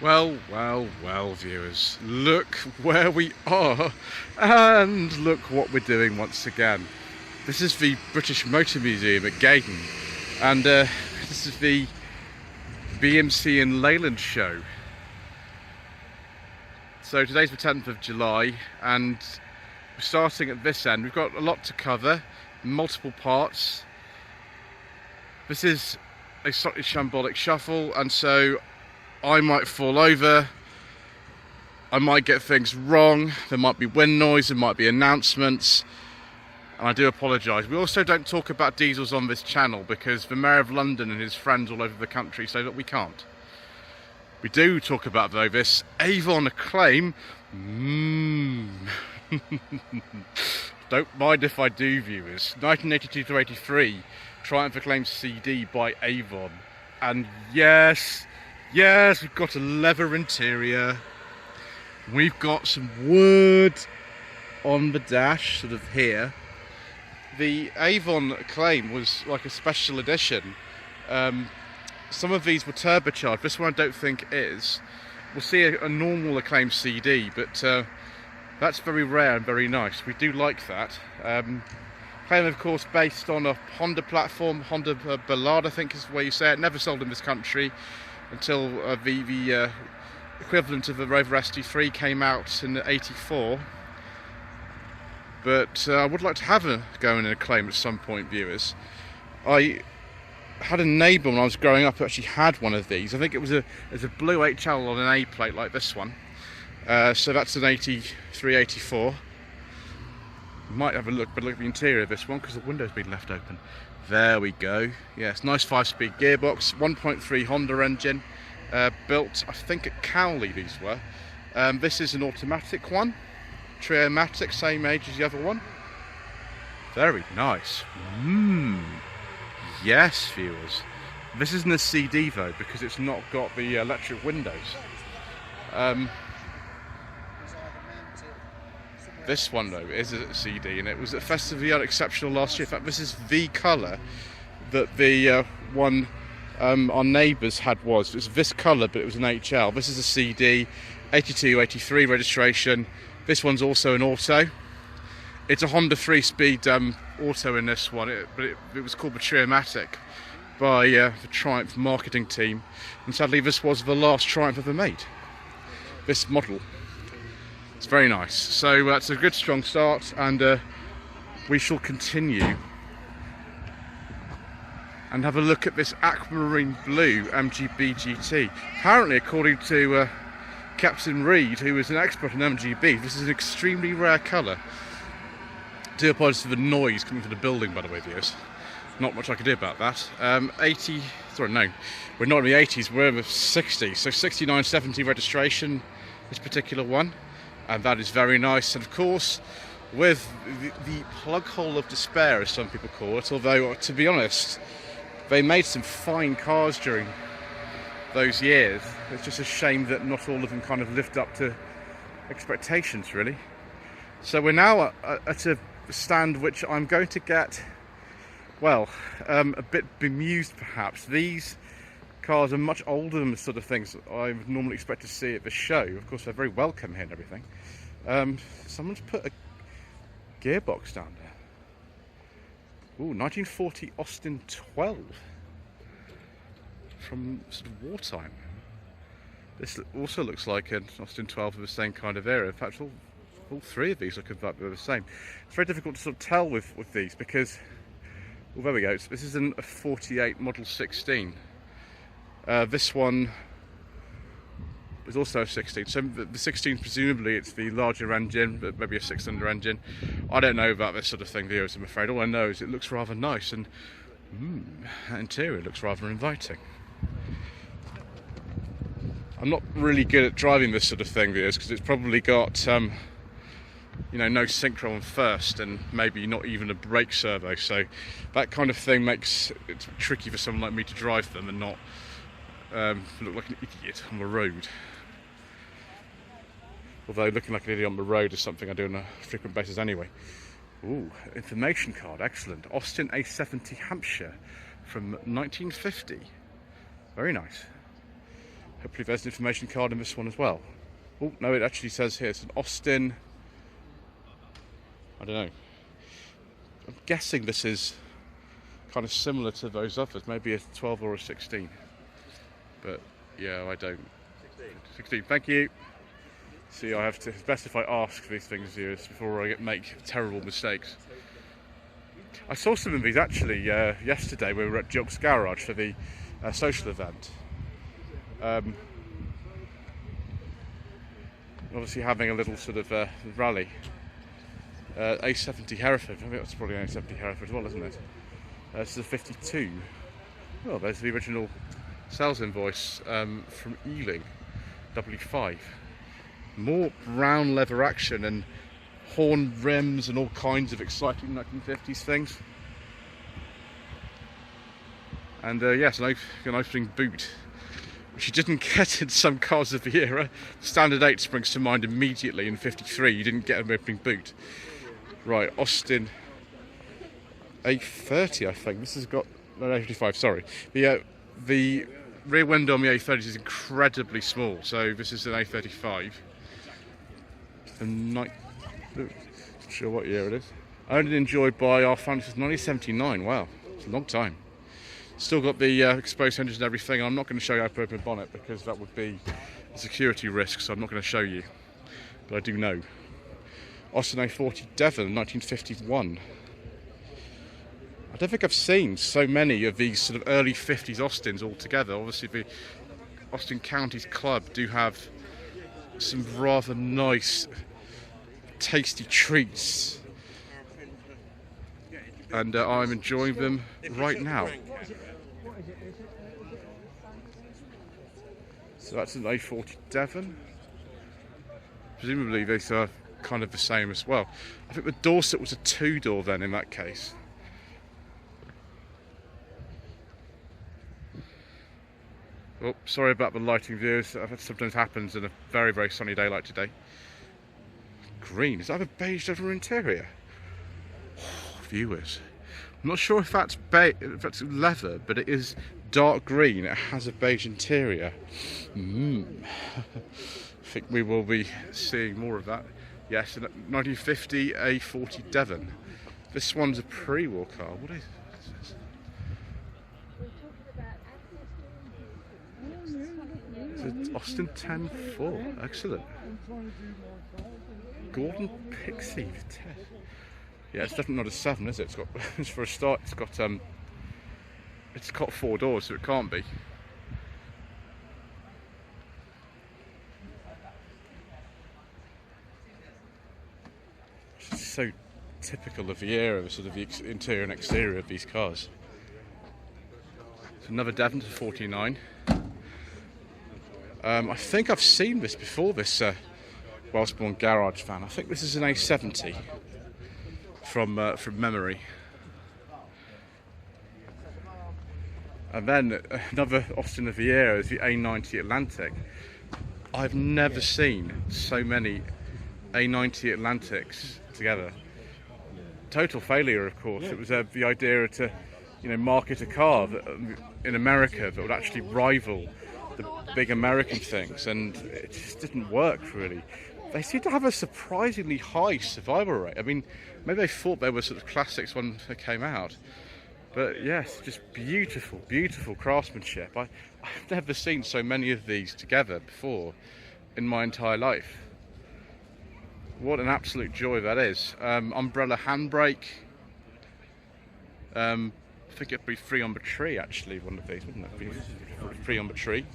Well, viewers, look where we are and look what we're doing once again. This is the British Motor Museum at Gaydon, and this is the BMC and Leyland Show. So today's the 10th of July and we're starting at this end. We've got a lot to cover, multiple parts. This is a Slightly Shambolic Shuffle, and so I might fall over, I might get things wrong, there might be wind noise, there might be announcements, and I do apologise. We also don't talk about diesels on this channel because the Mayor of London and his friends all over the country say that we can't. We do talk about, though, this Avon Acclaim. Don't mind if I do, viewers. 1982 to 83, Triumph Acclaim CD by Avon. And yes, we've got a leather interior. We've got some wood on the dash, sort of here. The Avon Acclaim was like a special edition. Some of these were turbocharged. This one I don't think is. We'll see a normal Acclaim CD, but that's very rare and very nice. We do like that. Acclaim, of course, based on a Honda platform. Honda Ballard, I think is the way you say it. Never sold in this country until the equivalent of the Rover ST3 came out in '84. But I would like to have a go in an Acclaim at some point, viewers. I had a neighbour when I was growing up who actually had one of these. I think it was a blue HL on an A plate like this one. So that's an 83, 84. Might have a look, but look at the interior of this one because the window's been left open. There we go. Yes, nice 5-speed gearbox, 1.3 Honda engine, built I think at Cowley these were. This is an automatic one, Triomatic, same age as the other one. Very nice. Yes, viewers. This isn't a CD though because it's not got the electric windows. This one though is a CD, and it was effectively unexceptional last year. In fact, this is the colour that the one our neighbours had was. It was this colour, but it was an HL. This is a CD, 82, 83 registration. This one's also an auto. It's a Honda 3-speed auto in this one, but it was called the Triomatic by the Triumph marketing team. And sadly, this was the last Triumph ever made, this model. It's very nice. So it's a good strong start, and we shall continue and have a look at this aquamarine blue MGB GT. Apparently, according to Captain Reed, who is an expert in MGB, this is an extremely rare colour. I do apologise for the noise coming from the building, by the way, viewers. Not much I can do about that. We're not in the 80s, we're in the 60s. So 69, 70 registration, this particular one. And that is very nice. And of course, with the plug hole of despair, as some people call it, although, to be honest, they made some fine cars during those years. It's just a shame that not all of them kind of lived up to expectations, really. So we're now at a stand which I'm going to get, well, a bit bemused perhaps. These cars are much older than the sort of things I would normally expect to see at the show. Of course, they're very welcome here and everything. Someone's put a gearbox down there. Ooh, 1940 Austin 12 from sort of wartime. This also looks like an Austin 12 of the same kind of era. In fact, all three of these look about the same. It's very difficult to sort of tell with these because, well, there we go. This is a 48 Model 16. This one is also a 16. So the 16, presumably, it's the larger engine, but maybe a 6-cylinder engine. I don't know about this sort of thing, viewers, I'm afraid. All I know is it looks rather nice, and that interior looks rather inviting. I'm not really good at driving this sort of thing, viewers, because it's probably got no synchro on first and maybe not even a brake servo, so that kind of thing makes it tricky for someone like me to drive them and not look like an idiot on the road. Although looking like an idiot on the road is something I do on a frequent basis anyway. Ooh, information card, excellent. Austin A70 Hampshire from 1950. Very nice. Hopefully there's an information card in this one as well. Oh, no, it actually says here it's an Austin. I don't know. I'm guessing this is kind of similar to those others, maybe a 12 or a 16. But yeah, I don't. 16, thank you. See, I have to, it's best if I ask these things before I make terrible mistakes. I saw some of these actually yesterday. We were at Jock's Garage for the social event. Obviously having a little sort of rally. A70 Hereford, I think that's probably an A70 Hereford as well, isn't it? This is a 52. Oh, there's the original sales invoice from Ealing, W5. More brown leather action and horn rims and all kinds of exciting 1950s things. And yes, an opening boot, which you didn't get in some cars of the era. Standard 8 springs to mind immediately. In 53, you didn't get an opening boot. Right, Austin A30, I think. This has got no, A35. Sorry, the rear window on the A30s is incredibly small, so this is an A35. And not sure what year it is. Only enjoyed by our family since 1979. Wow, it's a long time. Still got the exposed hinges and everything. I'm not going to show you how to open a bonnet because that would be a security risk, so I'm not going to show you. But I do know. Austin A40 Devon, 1951. I don't think I've seen so many of these sort of early 50s Austins all together. Obviously, the Austin Counties Club do have some rather nice, tasty treats. And I'm enjoying them right now. So that's an A40 Devon. Presumably these are kind of the same as well. I think the Dorset was a 2-door then in that case. Oh, sorry about the lighting, viewers. That sometimes happens in a very, very sunny day like today. Green. Is that a beige leather interior? Oh, viewers. I'm not sure if that's leather, but it is dark green. It has a beige interior. I think we will be seeing more of that. Yes, a 1950 A40 Devon. This one's a pre-war car. What is this? It's an Austin 10-4. Excellent. Gordon Pixie. Yeah, it's definitely not a 7, is it? It's got, for a start, it's got 4 doors, so it can't be. It's so typical of the era, sort of the interior and exterior of these cars. It's another Devon to 49. I think I've seen this before, this Wellsbourne Garage fan. I think this is an A70 from memory. And then another Austin of the era is the A90 Atlantic. I've never seen so many A90 Atlantics together. Total failure, of course. It was the idea to, market a car that, in America that would actually rival the big American things, and it just didn't work really. They seem to have a surprisingly high survival rate. I mean, maybe they thought they were sort of classics when they came out. But yes, just beautiful, beautiful craftsmanship. I've never seen so many of these together before in my entire life. What an absolute joy that is. Umbrella handbrake. I think it'd be free on the tree actually, one of these, wouldn't it? Be free on the tree.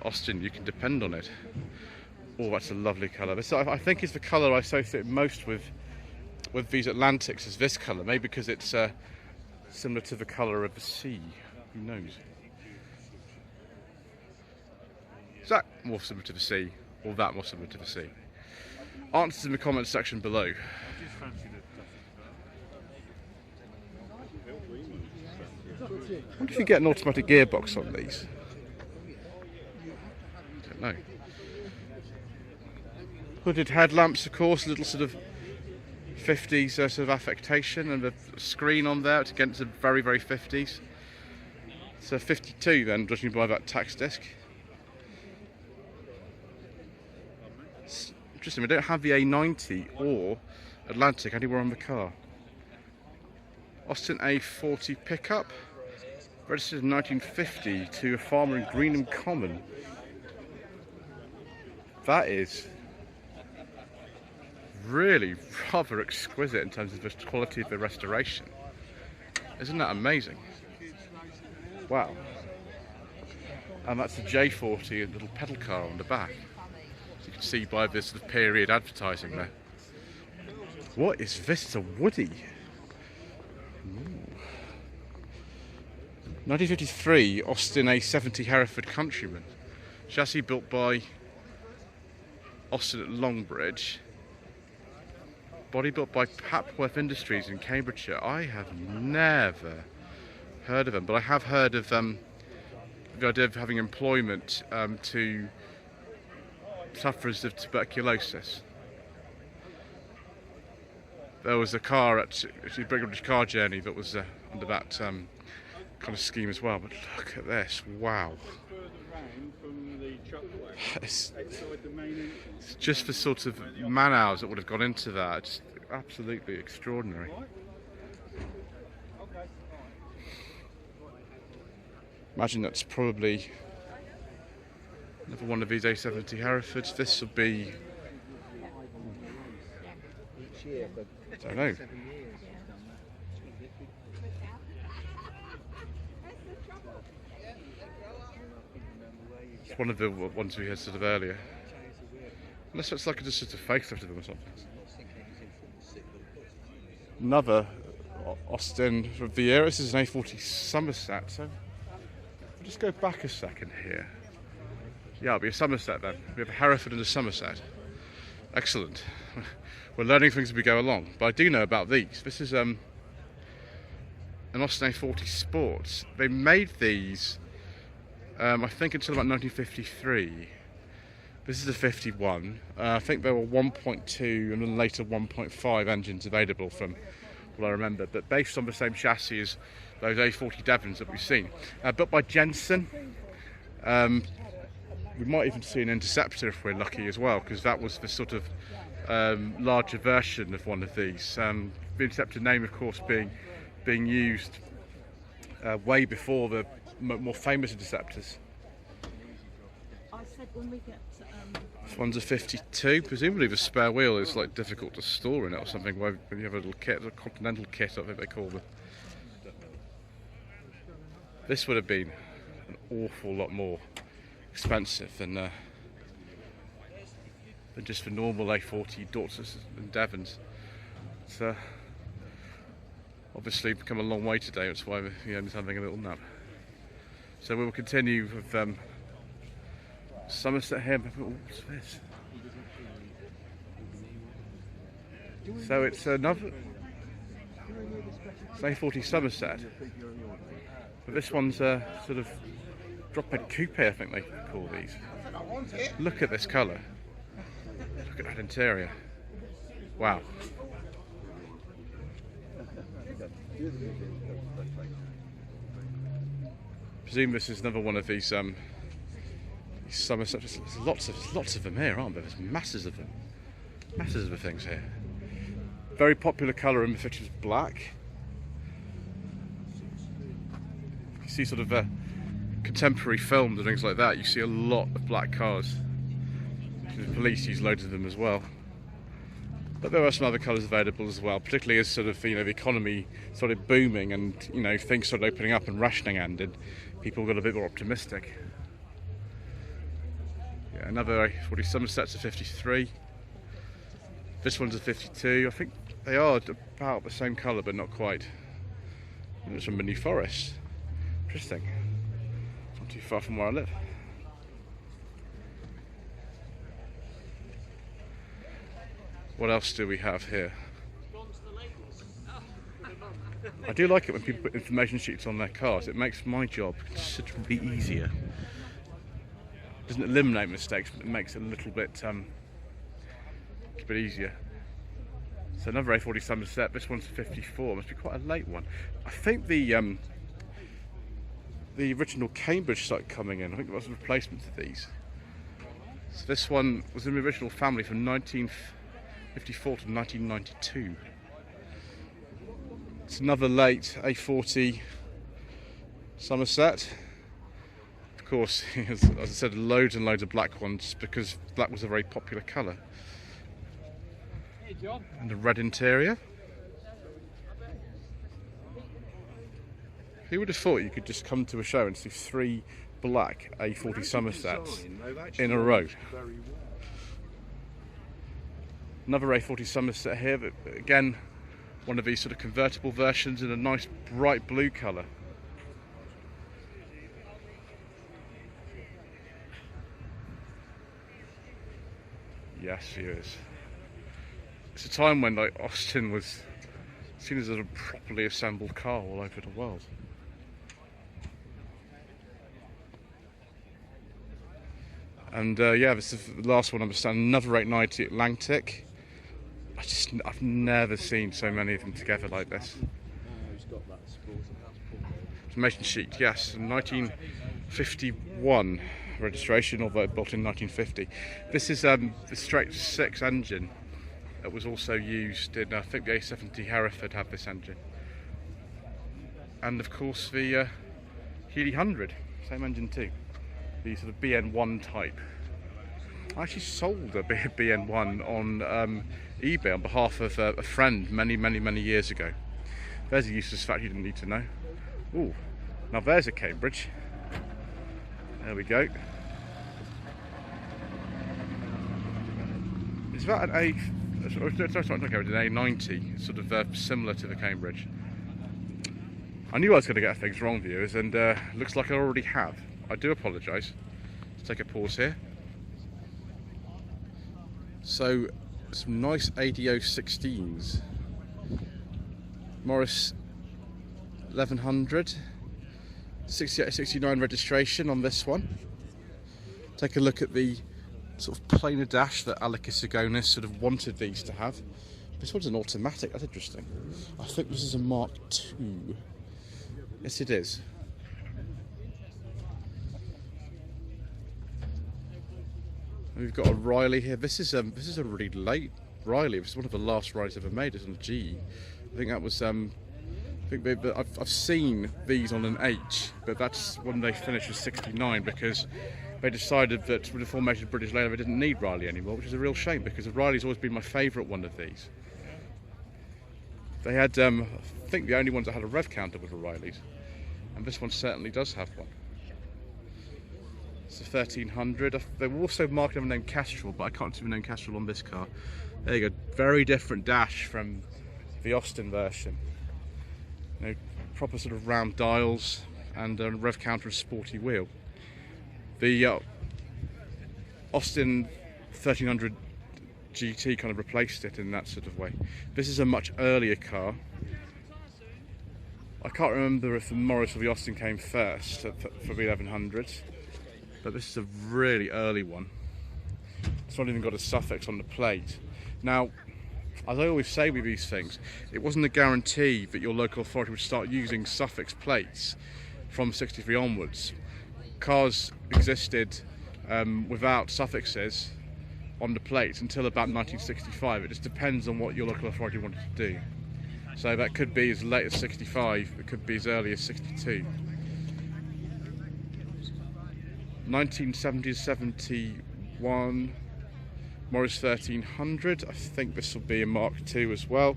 Austin, you can depend on it. Oh, that's a lovely colour. This, I think, is the colour I associate most with these Atlantics, is this colour. Maybe because it's similar to the colour of the sea. Who knows? Is that more similar to the sea, or that more similar to the sea? Answers in the comments section below. What if you get an automatic gearbox on these? I don't know. Hooded headlamps, of course, a little sort of 50s sort of affectation, and the screen on there, again, it's a very, very 50s. So 52 then, judging by that tax disc. It's interesting, we don't have the A90 or Atlantic anywhere on the car. Austin A40 pickup, registered in 1950 to a farmer in Greenham Common. That is really rather exquisite in terms of the quality of the restoration. Isn't that amazing? Wow. And that's the J40 little pedal car on the back. As you can see by this sort of period advertising there. What is this? It's a Woody. Ooh. 1953 Austin A70 Hereford Countryman. Chassis built by Austin at Longbridge. Body built by Papworth Industries in Cambridgeshire. I have never heard of them, but I have heard of the idea of having employment to sufferers of tuberculosis. There was a car at the British Car Journey that was under that kind of scheme as well. But look at this! Wow. It's just the sort of man hours that would have gone into that. It's absolutely extraordinary. Imagine that's probably another one of these A70 Herefords. This will be, I don't know. It's one of the ones we had sort of earlier. Unless it's like just a facelift of them or something. Another Austin of the era. This is an A40 Somerset. So we'll just go back a second here. Yeah, it'll be a Somerset then. We have a Hereford and a Somerset. Excellent. We're learning things as we go along. But I do know about these. This is an Austin A40 Sports. They made these, I think, until about 1953. This is a 51. I think there were 1.2 and then later 1.5 engines available from what I remember, but based on the same chassis as those A40 Devons that we've seen. Built by Jensen. We might even see an Interceptor if we're lucky as well, because that was the sort of larger version of one of these. The Interceptor name, of course, being used way before the more famous Interceptors. I said when we get This one's a 52. Presumably the spare wheel is like difficult to store in it or something. When you have a little kit, a continental kit, I think they call them. This would have been an awful lot more expensive than just the normal A40 Dortons and Devons. It's obviously become a long way today. That's why we're having a little nap. So we will continue with Somerset here. What's this? So it's another A40 Somerset, but this one's a sort of drop-head coupe, I think they call these. Look at this colour. Look at that interior. Wow. Presume this is another one of these Somerset. There's lots of them here, aren't there? There's masses of them. Masses of things here. Very popular colour in the picture is black. You see sort of contemporary films and things like that. You see a lot of black cars. The police use loads of them as well. But there are some other colours available as well, particularly as sort of the economy started booming and things started opening up and rationing ended. People got a bit more optimistic. Yeah, another A40 Somerset's a 53. This one's a 52. I think they are about the same colour, but not quite. And it's from the New Forest. Interesting. Not too far from where I live. What else do we have here? I do like it when people put information sheets on their cars. It makes my job considerably easier. It doesn't eliminate mistakes, but it makes it a little bit easier. So another A40 Somerset. This one's 54. Must be quite a late one. I think the the original Cambridge site coming in. I think it was a replacement to these. So this one was in the original family from 1954 to 1992. It's another late A40 Somerset. Of course, as I said, loads and loads of black ones because black was a very popular colour. Hey John. And a red interior. Who would have thought you could just come to a show and see 3 black A40 Somersets in a row? Another A40 Somerset here, but again, one of these sort of convertible versions in a nice bright blue colour. Yes, she is. It's a time when like Austin was seen as a properly assembled car all over the world. And yeah, this is the last one I understand, another A90 Atlantic. I've never seen so many of them together like this. Information sheet, yes, 1951 registration, although built in 1950. This is the straight 6 engine that was also used in, I think, the A70 Hereford had this engine. And of course the Healy 100, same engine too. The sort of BN1 type. I actually sold a BN1 on eBay on behalf of a friend many years ago. There's a useless fact you didn't need to know. Ooh, now there's a Cambridge. There we go. Is that an A90, sort of similar to the Cambridge? I knew I was going to get things wrong, viewers, and looks like I already have. I do apologise. Let's take a pause here. So, some nice ADO 16s. Morris 1100. 68-69 registration on this one. Take a look at the sort of plainer dash that Alicus Agonis sort of wanted these to have. This one's an automatic, that's interesting. I think this is a Mark II. Yes, it is. We've got a Riley here. This is a really late Riley. This is one of the last Rileys ever made. It's on a G. I think that was I've seen these on an H, but that's when they finished with 69 because they decided that with the formation of British Leyland they didn't need Riley anymore, which is a real shame because Riley's always been my favourite one of these. They had, I think the only ones that had a rev counter were the Rileys, and this one certainly does have one. It's a 1300. They were also marketed under the name Castrol, but I can't see the name Castrol on this car. There you go, very different dash from the Austin version. You know, proper sort of round dials and a rev counter and sporty wheel. The Austin 1300 GT kind of replaced it in that sort of way. This is a much earlier car. I can't remember if the Morris or the Austin came first for the 1100s, but this is a really early one. It's not even got a suffix on the plate. Now, as I always say with these things, it wasn't a guarantee that your local authority would start using suffix plates from 63 onwards. Cars existed without suffixes on the plates until about 1965. It just depends on what your local authority wanted to do. So that could be as late as 65, it could be as early as 62. 1970 to 71, Morris 1300. I think this will be a Mark II as well.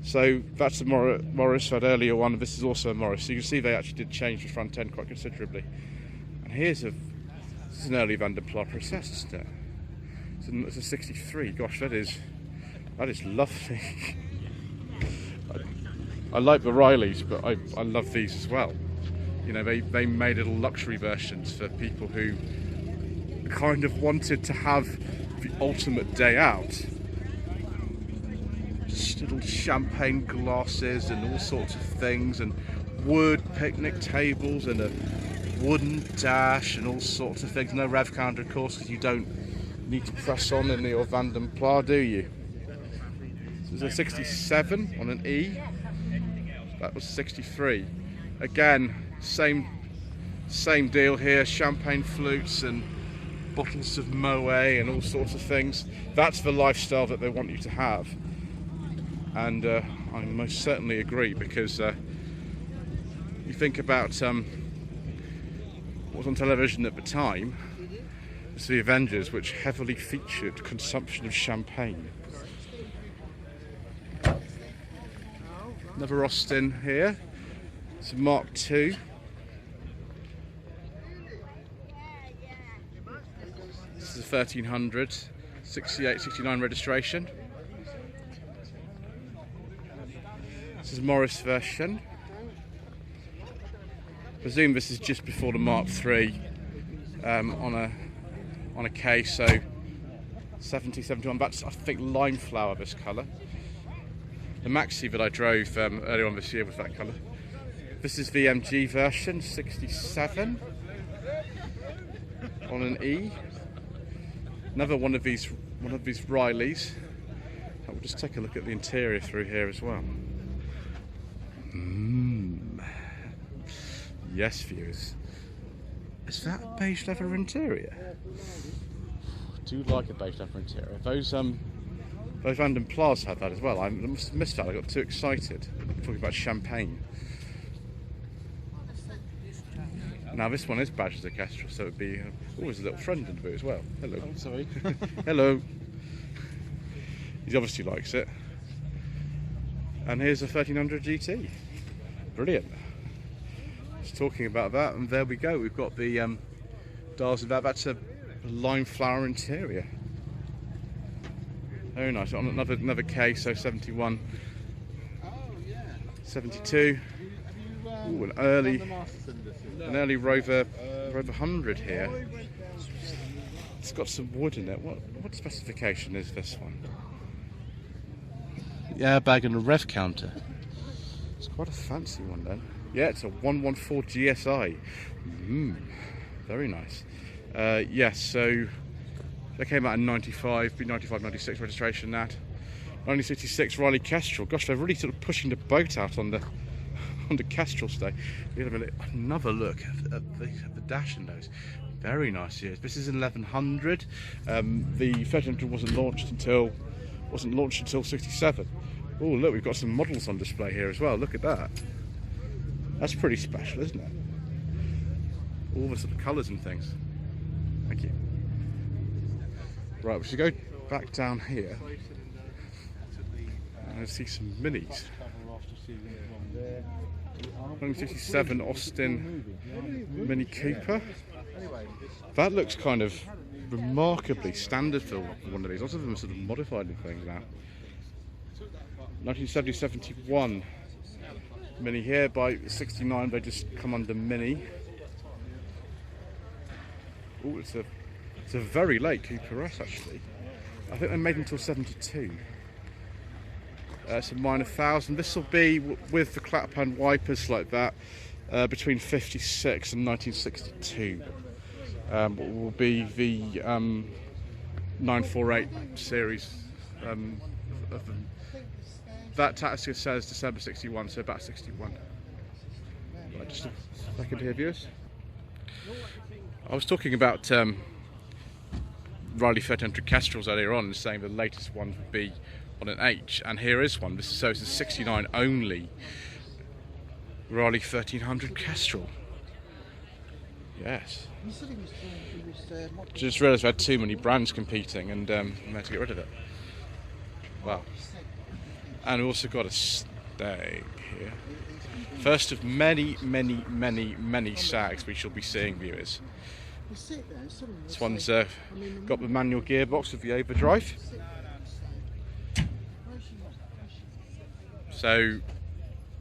So that's the Morris, that earlier one. This is also a Morris. So you can see they actually did change the front end quite considerably. And here's this is an early Van der Pla process, isn't it? It's a 63. Gosh, that is lovely. I like the Rileys, but I love these as well. You know, they made little luxury versions for people who kind of wanted to have the ultimate day out. Just little champagne glasses and all sorts of things, and wood picnic tables and a wooden dash and all sorts of things. No rev counter, of course, because you don't need to press on in your Van der Pla, do you? So there's a 67 on an E. That was 63. Again, same Same deal here, champagne flutes and bottles of Moet and all sorts of things. That's the lifestyle that they want you to have. And I most certainly agree, because you think about what was on television at the time. It's the Avengers, which heavily featured consumption of champagne. Another Austin here. It's a Mark II. This is a 1300, 68, 69 registration. This is Morris version. I presume this is just before the Mark III on a case, so 70, 71. That's, I think, lime flower, this colour. The Maxi that I drove earlier on this year was that colour. This is the MG version, 67 on an E. Another one of these Rileys. We'll just take a look at the interior through here as well. Yes, viewers. Is that a beige leather interior? I do like a beige leather interior. Those Van Plaza had that as well. I must have missed that. I got too excited talking about champagne. Now this one is badged as a Kestrel, so it'd be always a little friend in the boot as well. Hello. Oh, sorry. Hello. He obviously likes it. And here's a 1300 GT. Brilliant. Just talking about that, and there we go. We've got the dials of that. That's a lime flower interior. Very nice. On another case, so 71, 72. Ooh, an early Rover 100 here. It's got some wood in it. What specification is this one? The airbag and a rev counter. It's quite a fancy one then. Yeah, it's a 114 GSI. Very nice. Yes, so they came out in 95, 95, 96 registration that. 1966 Riley Kestrel. Gosh, they're really sort of pushing the boat out on the Kestrel today. We have another look at the dash in those. Very nice years. This is an 1100. The 1300 wasn't launched until 67. Oh, look, we've got some models on display here as well. Look at that. That's pretty special, isn't it? All the sort of colours and things. Thank you. Right, we should go back down here and see some minis. 1967 Austin Mini Cooper. That looks kind of remarkably standard for one of these. Lots of them are sort of modified and things now. 1970-71 Mini here. By 69 they just come under Mini. Oh, it's a very late Cooper S actually. I think they made until 72. It's a minor 1000. This will be with the clappan wipers like that between 56 and 1962. Will be the 948 series of them. That taxi says December 61, so about 61. Right, just a second here, viewers. I was talking about Riley 1300 Kestrels earlier on, and saying the latest one would be on an H, and here is one. So it's a 69 only Riley 1300 Kestrel. Yes. Just realised we had too many brands competing, and we had to get rid of it. Wow. And we also got a stag here. First of many, many, many, many stags we shall be seeing, viewers. This one's got the manual gearbox with the overdrive. So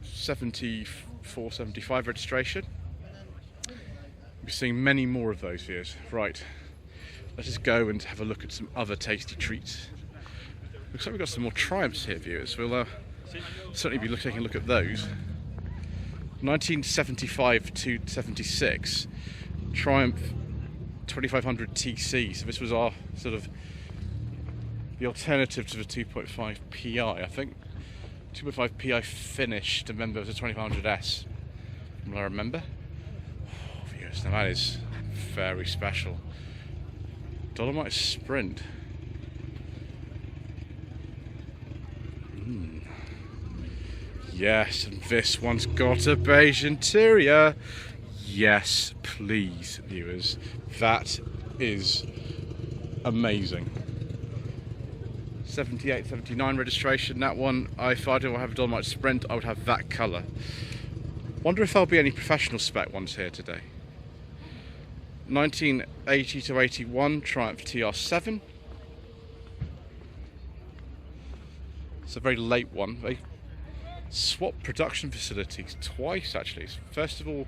74, 75 registration. We're seeing many more of those, viewers. Right, let's just go and have a look at some other tasty treats. Looks like we've got some more Triumphs here, viewers. We'll certainly be taking a look at those. 1975 to 76 Triumph 2500 TC. So this was our sort of the alternative to the 2.5 PI. I think 2.5 PI finished, and then there was a 2500S. From what I remember. Oh, viewers. Now that is very special. Dolomite Sprint. Yes, and this one's got a beige interior. Yes, please, viewers. That is amazing. 78, 79 registration. That one, if I do have a Dolomite Sprint, I would have that colour. Wonder if there'll be any professional spec ones here today. 1980 to 81 Triumph TR7. It's a very late one. They swapped production facilities twice actually. First of all,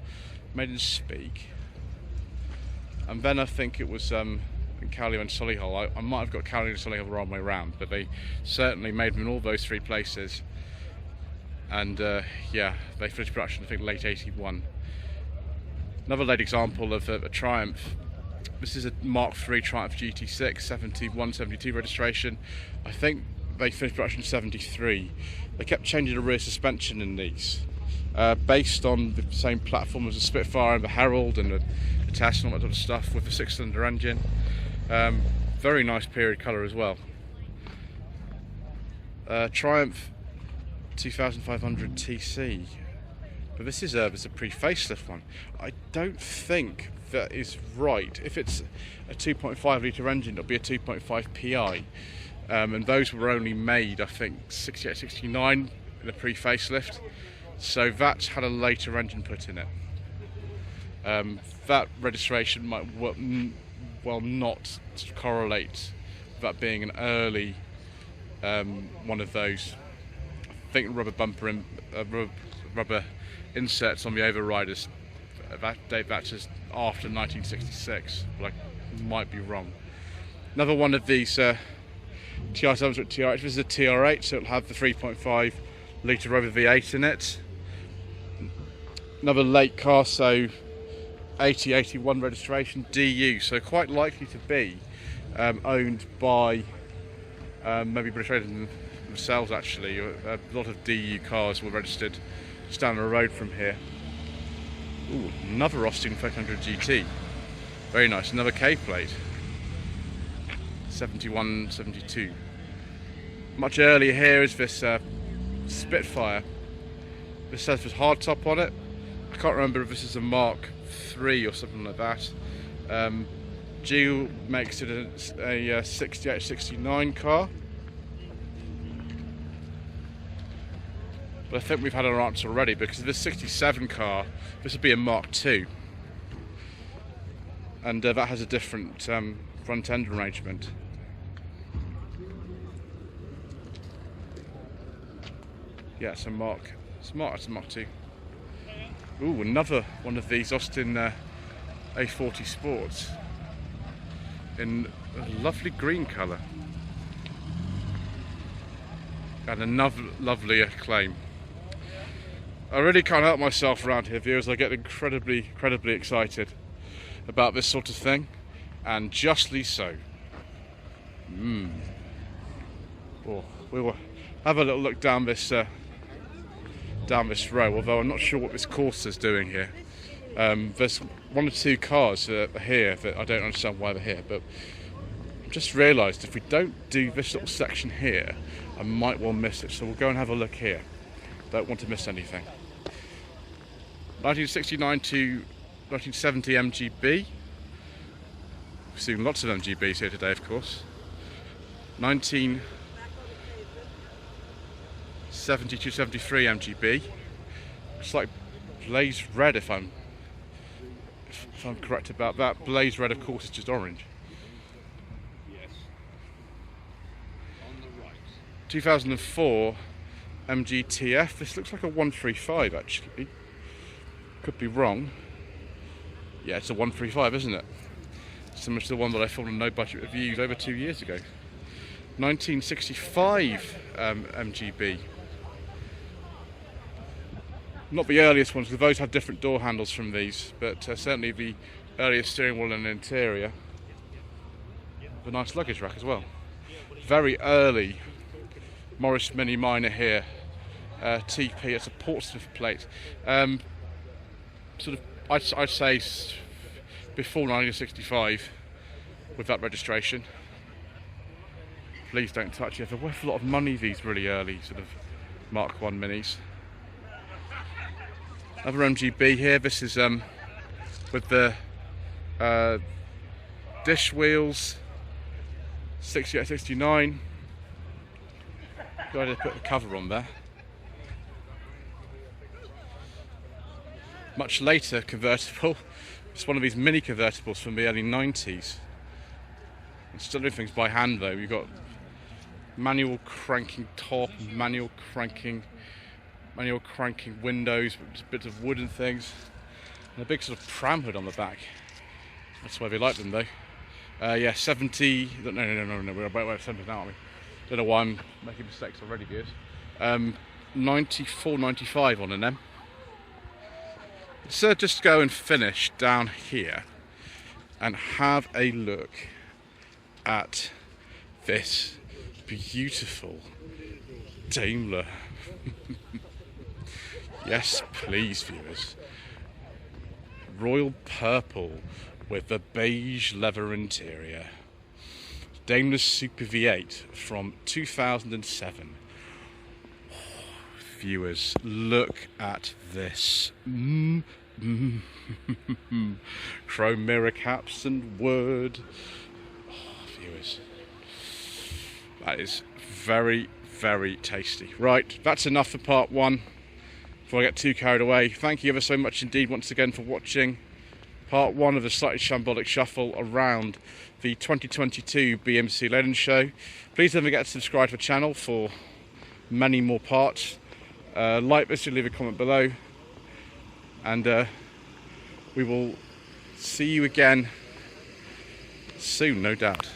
made in Speak, and then I think it was in Cowley and Solihull. I might have got Cowley and Solihull the wrong way around, but they certainly made them in all those three places. And yeah, they finished production I think late 81. Another late example of a Triumph. This is a Mark III Triumph GT6, 71, 72 registration. I think they finished production in 73. They kept changing the rear suspension in these, based on the same platform as the Spitfire and the Herald and the Test and all that sort of stuff, with the 6-cylinder engine. Very nice period colour as well. Triumph 2500 TC, but this is a pre-facelift one. I don't think that is right. If it's a 2.5 litre engine, it'll be a 2.5 PI. And those were only made, I think, 68, 69 in a pre-facelift. So that had a later engine put in it. That registration might well not correlate with that being an early one of those. I think rubber bumper rubber inserts on the overriders that date back to after 1966, but I might be wrong. Another one of these TR Somerset TR8. This is a TR8, so it'll have the 3.5 litre Rover V8 in it. Another late car, so 80, 81 registration, DU, so quite likely to be owned by maybe British Railways themselves actually. A lot of DU cars were registered just down the road from here. Ooh, another Austin 500 GT. Very nice, another K plate. 71, 72. Much earlier here is this Spitfire. This says there's hardtop on it. I can't remember if this is a Mark III or something like that. G makes it a 68, 69 car. But I think we've had our answer already, because this 67 car, this would be a Mark II. And that has a different front end arrangement. Yeah, it's a Mark II. Ooh, another one of these Austin A40 Sports in a lovely green colour. And another lovely Acclaim. I really can't help myself around here, viewers. I get incredibly excited about this sort of thing, and justly so. Oh, we will have a little look down this row, although I'm not sure what this Corsa's doing here. There's one or two cars here that I don't understand why they're here, but I've just realised if we don't do this little section here, I might well miss it, so we'll go and have a look here. Don't want to miss anything. 1969 to 1970 MGB. We've seen lots of MGBs here today, of course. 1970 to 73 MGB. It's like blaze red, if I'm correct about that. Blaze red, of course, is just orange. Yes. On the right. 2004 MGTF. This looks like a 135 actually. Could be wrong. Yeah, it's a 135, isn't it? Similar to the one that I filmed on No Budget Reviews over 2 years ago. 1965 MGB. Not the earliest ones, because those have different door handles from these, but certainly the earliest steering wheel and interior. A nice luggage rack as well. Very early Morris Mini Minor here. TP, it's a Portsmouth plate. Sort of, I'd say before 1965 with that registration. Please don't touch it. They're worth a lot of money, these really early sort of Mark 1 minis. Another MGB here. This is with the dish wheels, 68, 69. Good idea to put the cover on there. Much later convertible. It's one of these mini convertibles from the early 90s. I'm still doing things by hand though. You've got manual cranking top, manual cranking windows, bits of wood and things, and a big sort of pram hood on the back. That's why they like them though. Yeah, 70. No. We're about 70 now, aren't we? Don't know why I'm making mistakes already, viewers. 94, 95 on an M. So just go and finish down here and have a look at this beautiful Daimler. Yes, please, viewers. Royal purple with the beige leather interior. Daimler Super V8 from 2007. Oh, viewers, look at this. Chrome mirror caps and wood. Oh, viewers, that is very, very tasty. Right, that's enough for part one. Before I get too carried away, thank you ever so much indeed once again for watching part one of the Slightly Shambolic Shuffle around the 2022 BMC and Leyland Show. Please don't forget to subscribe to the channel for many more parts. Like this and leave a comment below, and we will see you again soon, no doubt.